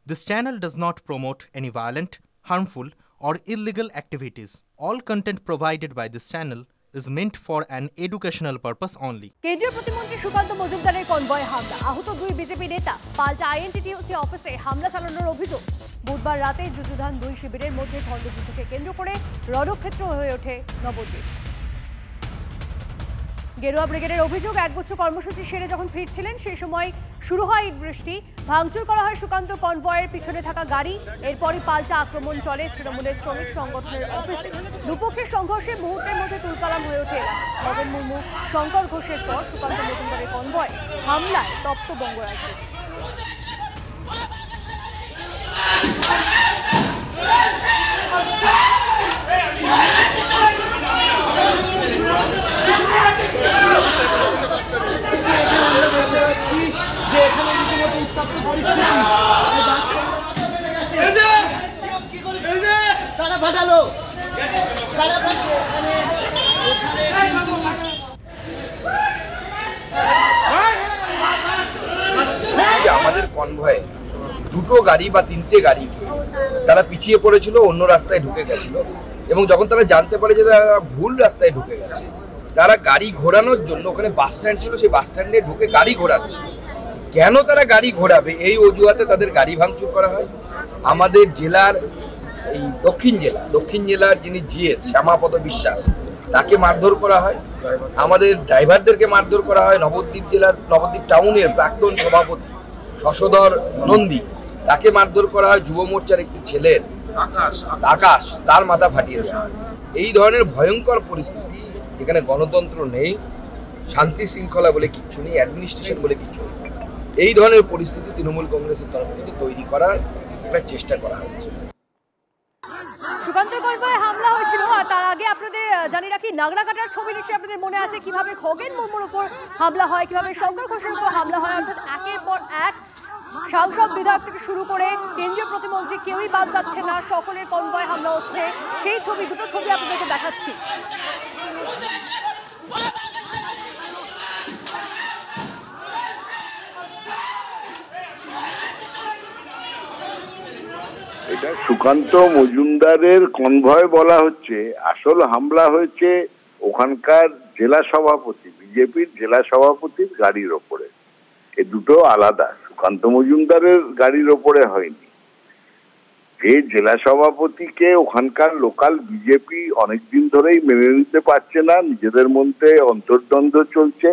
This channel does not promote any violent, harmful, or illegal activities. All content provided by this channel is meant for an educational purpose only. কেন্দ্রীয় প্রতিমন্ত্রী সুকান্ত মজুমদারের convoy হামলা, আহত দুই BJP নেতা, পাল্টা INTTUC অফিসে হামলা চালানোর অভিযোগ। বুধবার রাতে যুযুধান দুই শিবিরের মধ্যে খণ্ডযুদ্ধকে কেন্দ্র করে রণক্ষেত্র হয়ে ওঠে নবদ্বীপ। গেরুয়া ব্রিগেডের অভিযোগ, একগুচ্ছ কর্মসূচি সেরে যখন ফিরছিলেন সেই সময় শুরু হয় ইট বৃষ্টি, ভাঙচুর করা হয় সুকান্ত কনভয়ের পিছনে থাকা গাড়ি। এরপরই পাল্টা আক্রমণ চলে তৃণমূলের শ্রমিক সংগঠনের অফিসে। দুপক্ষের সংঘর্ষে মুহূর্তের মধ্যে তুলকালাম হয়ে ওঠে এলাকা। নগেন মুর্মু, শঙ্কর ঘোষের পর সুকান্ত মজুমদারের কনভয় হামলায় তপ্ত বঙ্গরাজ্য। আমাদের কনভয়ে দুটো গাড়ি বা তিনটে গাড়ি তারা পিছিয়ে পড়েছিল, অন্য রাস্তায় ঢুকে গেছিল এবং যখন তারা জানতে পারে যে তারা ভুল রাস্তায় ঢুকে গেছে, তারা গাড়ি ঘোরানোর জন্য, ওখানে বাস স্ট্যান্ড ছিল, সেই বাস স্ট্যান্ডে ঢুকে গাড়ি ঘোরাচ্ছে। কেন তারা গাড়ি ঘোরাবে এই অজুহাতে তাদের গাড়ি ভাঙচুর করা হয়। আমাদের জেলার এই দক্ষিণ জেলার যিনি জিএস শ্যামাপদ বিশ্বাস, তাকে মারধর করা হয়। আমাদের ড্রাইভারদেরকে মারধর করা হয়। নবদ্বীপ টাউনের প্রাক্তন সভাপতি শশধর নন্দী, তাকে মারধর করা হয়। যুব মোর্চার একটি ছেলের আকাশ, তার মাথা ফাটিয়ে দেওয়া হয়। এই ধরনের ভয়ঙ্কর পরিস্থিতি, যেখানে গণতন্ত্র নেই, শান্তি শৃঙ্খলা বলে কিচ্ছু নেই, অ্যাডমিনিস্ট্রেশন বলে কিচ্ছু নেই, এই ধরনের পরিস্থিতি তৃণমূল কংগ্রেসের তরফ থেকে তৈরি করার একটা চেষ্টা করা হচ্ছে। সুকান্তের কনভয়ে হামলা হয়েছিল, আর তার আগে আপনাদের জানি রাখি নাগরাকাটার ছবি নিশ্চয়ই আপনাদের মনে আছে কিভাবে খগেন মুর্মুর উপর হামলা হয়, কিভাবে শঙ্কর ঘোষের উপর হামলা হয়। অর্থাৎ একের পর এক সাংসদ, বিধায়ক থেকে শুরু করে কেন্দ্রীয় প্রতিমন্ত্রী কেউই বাদ যাচ্ছে না, সকলের কনভয়ে হামলা হচ্ছে। সেই ছবি, দুটো ছবি আপনাদেরকে দেখাচ্ছি। এটা সুকান্ত মজুমদারের কনভয় বলা হচ্ছে। আসল হামলা হয়েছে ওখানকার জেলা সভাপতি, বিজেপির জেলা সভাপতির গাড়ির ওপরে। এই দুটো আলাদা, সুকান্ত মজুমদারের গাড়ির ওপরে হয়নি। যে জেলা সভাপতিকে ওখানকার লোকাল বিজেপি অনেকদিন ধরেই মেনে নিতে পারছে না, নিজেদের মধ্যে অন্তর্দ্বন্দ্ব চলছে।